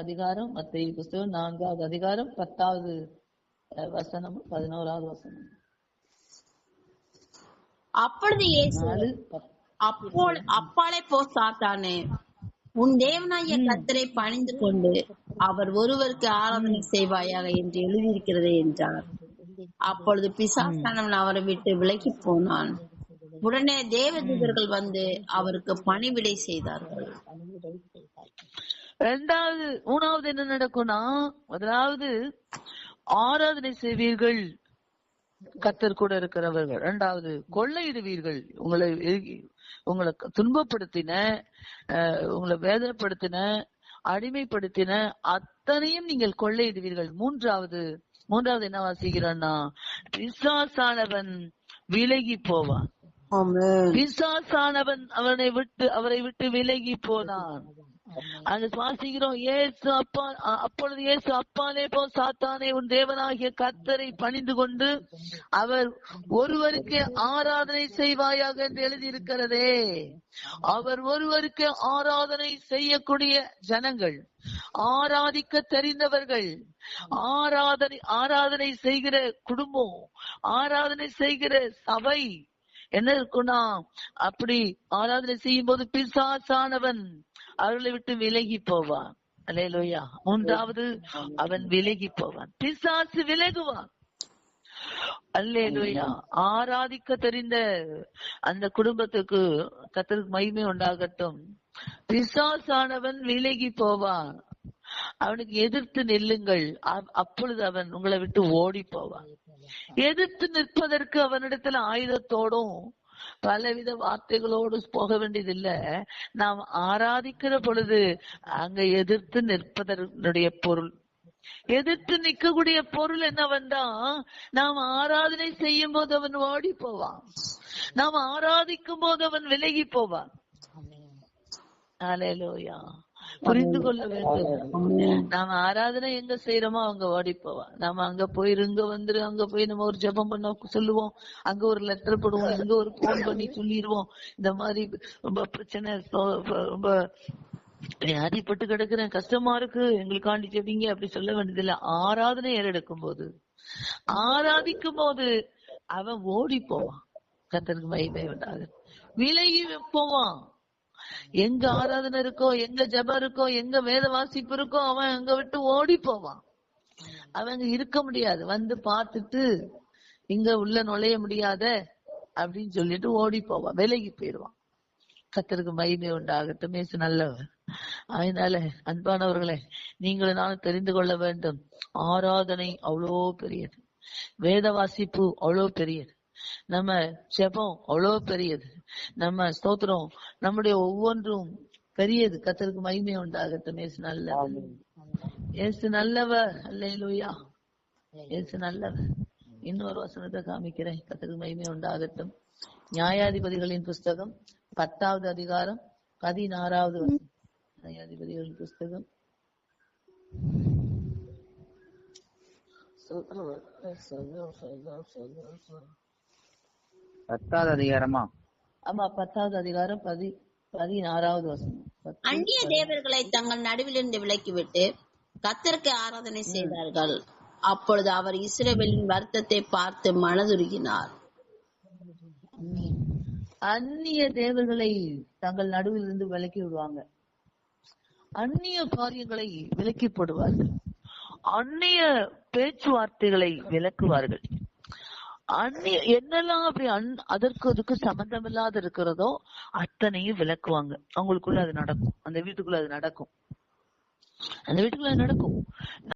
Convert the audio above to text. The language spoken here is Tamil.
அதிகாரம் மத்தேயு புஸ்தகம் 4வது அதிகாரம் 10வது வசனம் 11வது வசனம். அப்பொழுது இயேசு, அப்பாலே போ சாத்தானே, உன் தேவனாகிய கர்த்தரை பணிந்து கொண்டு அவர் ஒருவருக்கு ஆராதனை செய்வாயாக என்று எழுதியிருக்கிறதே என்றார். அப்பொழுது பிசாசானவன் அவரை விட்டு விலகி போனான். உடனே தேவதூதர்கள் வந்து அவருக்கு பணிவிடை செய்தார்கள். மூணாவது என்ன நடக்கும்னா, முதலாவது ஆராதனை செய்வீர்கள் கர்த்தர் கூட இருக்கிறவர்கள். இரண்டாவது கொள்ளையிடுவீர்கள். உங்களை துன்பப்படுத்தின, உங்களை வேதனைப்படுத்தின, அடிமைப்படுத்தின அத்தனையும் நீங்கள் கொள்ளையிடுவீர்கள். மூன்றாவது என்ன வாசிக்கிறோம்னா, பிசாசானவன் விலகி போவான். பிசாசானவன் அவரை விட்டு விலகி போனான். அங்க வாசிக்கிறோம், அப்பொழுது இயேசு அப்பாலே போ சாத்தானே, உன் தேவனாகிய கர்த்தரை பணிந்து கொண்டு அவர் ஒருவருக்கு ஆராதனை செய்வாயாக என்று எழுதியிருக்கிறதே. அவர் ஒருவருக்கு ஆராதனை செய்யக்கூடிய ஜனங்கள், ஆராதிக்க தெரிந்தவர்கள், ஆராதனை செய்கிற குடும்பம், ஆராதனை செய்கிற சபை என்ன இருக்குன்னா, அப்படி ஆராதனை செய்யும் போது பிசாசானவன் அவர்களை விட்டு விலகி போவான். அல்லேலூயா. மூன்றாவது அவன் விலகி போவான், பிசாசு விலகுவான். அல்லேலூயா. ஆராதிக்க தெரிந்த அந்த குடும்பத்துக்கு கர்த்தருக்கு மகிமை உண்டாகட்டும். பிசாசானவன் விலகி போவான். அவனுக்கு எதிர்த்து நில்லுங்கள், அப்பொழுது அவன் உங்களை விட்டு ஓடி போவான். எதிர்த்து நிற்பதற்கு அவனிடத்துல ஆயுதத்தோடும் பலவித வார்த்தைகளோடு போக வேண்டியதில்ல. நாம் ஆராதிக்கிற பொழுது அங்க எதிர்த்து நிற்பதனுடைய பொருள், எதிர்த்து நிற்கக்கூடிய பொருள் என்னவென்றா, நாம் ஆராதனை செய்யும் போது அவன் ஓடி போவான், நாம் ஆராதிக்கும் போது அவன் விலகி போவான். அல்லேலூயா. புரிந்து கொள்ள வேண்டும். நாம ஆராதனை எங்க செய்யறோமோ அவங்க ஓடி போவா. நாம அங்க போயிரு, இங்க வந்துரு, அங்க போய் நம்ம ஒரு ஜெபம் பண்ண சொல்லுவோம், அங்க ஒரு லெட்டர் போடுவோம், இங்க ஒரு போன் பண்ணி சொல்லிடுவோம், இந்த மாதிரி ரொம்ப பிரச்சனை, ரொம்ப அடிப்பட்டு கிடக்குறேன், கஷ்டமா இருக்கு, எங்களுக்காண்டி ஜெபிங்க அப்படி சொல்ல வேண்டியதில்லை. ஆராதனை ஏறெடுக்கும் போது, ஆராதிக்கும் போது அவன் ஓடி போவான். கர்த்தருக்கு மகிமை உண்டாகுது. விலகி போவான். எங்க ஆராதனை இருக்கோ, எங்க ஜெபம் இருக்கோ, எங்க வேத வாசிப்பு இருக்கோ, அவன் அங்க விட்டு ஓடி போவான். அவங்க இருக்க முடியாது, வந்து பார்த்துட்டு இங்க உள்ள நுழைய முடியாத அப்படின்னு சொல்லிட்டு ஓடி போவான், விலகி போயிடுவான். கர்த்தருக்கு மகிமை உண்டாகட்டும். இயேசு நல்லவர். அதனால அன்பானவர்களே, நீங்களும் நானும் தெரிந்து கொள்ள வேண்டும், ஆராதனை அவ்வளோ பெரியது, வேத வாசிப்பு அவ்வளோ பெரியது, நம்ம ஜெபம் அவ்வளவு பெரியது, நம்ம ஸ்தோத்திரம் நம்முடைய ஒவ்வொன்றும் பெரியது. கர்த்தருக்கு மகிமை உண்டாகட்டும். இயேசு நல்லவர், இயேசு நல்லவர். அல்லேலூயா. இயேசு நல்லவர். இன்னொரு வசனத்தை காமிக்கிறேன். கர்த்தருக்கு மகிமை உண்டாகட்டும். நியாயாதிபதிகளின் புஸ்தகம் 10வது அதிகாரம் 16வது வசனம். நியாயாதிபதிகளின் புஸ்தகம் 10வது அதிகாரமா? ஆமா, 10வது அதிகாரம் 16வது வசனம். அந்நிய தேவர்களை தங்கள் நடுவிலிருந்து விலக்கிவிட்டு கர்த்தருக்கு ஆராதனை செய்தார்கள். அப்பொழுது அவர் இஸ்ரவேலின் வருத்தத்தை பார்த்து மனதுருகினார். அந்நிய தேவர்களை தங்கள் நடுவில் இருந்து விலக்கி விடுவாங்க, அந்நிய காரியங்களை விலக்கி போடுவார்கள், அந்நிய பேச்சுவார்த்தைகளை விலக்குவார்கள், அந்நிய என்னெல்லாம் அப்படி அதுக்கு சம்பந்தம் இல்லாத இருக்கிறதோ அத்தனையும் விலக்குவாங்க. அவங்களுக்குள்ள அது நடக்கும், அந்த வீட்டுக்குள்ள அது நடக்கும், அந்த வீட்டுக்குள்ள அது நடக்கும்.